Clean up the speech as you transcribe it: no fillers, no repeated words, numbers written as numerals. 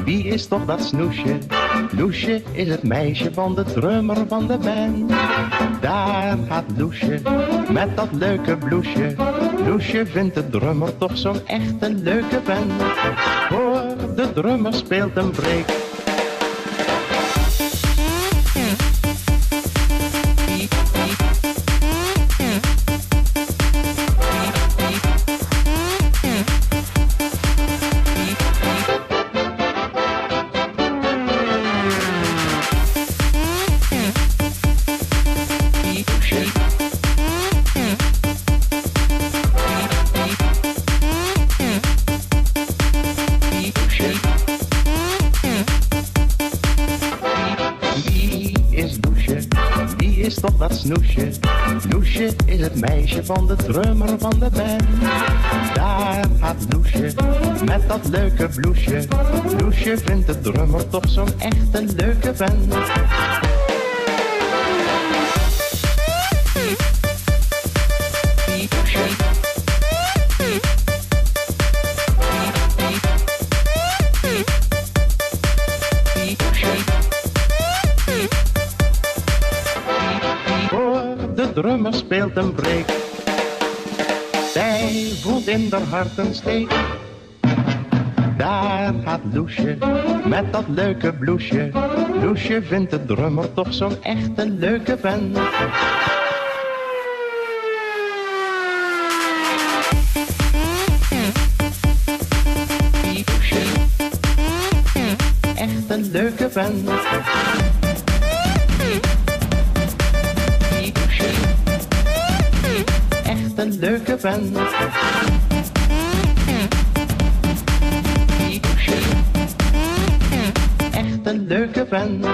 Wie is toch dat Snoesje? Loesje is het meisje van de drummer van de band. Daar gaat Loesje met dat leuke bloesje. Loesje vindt de drummer toch zo'n echte leuke vent. Hoor, de drummer speelt een break. Is toch dat Snoesje? Loesje is het meisje van de drummer van de band. Daar gaat Loesje met dat leuke bloesje. Loesje vindt de drummer toch zo'n echte leuke vent. De drummer speelt een break. Zij voelt in haar hart een steek. Daar gaat Loesje met dat leuke bloesje. Loesje vindt de drummer toch zo'n echte leuke vent. Echt een leuke vent. Een leuke vent. Echt een leuke vent.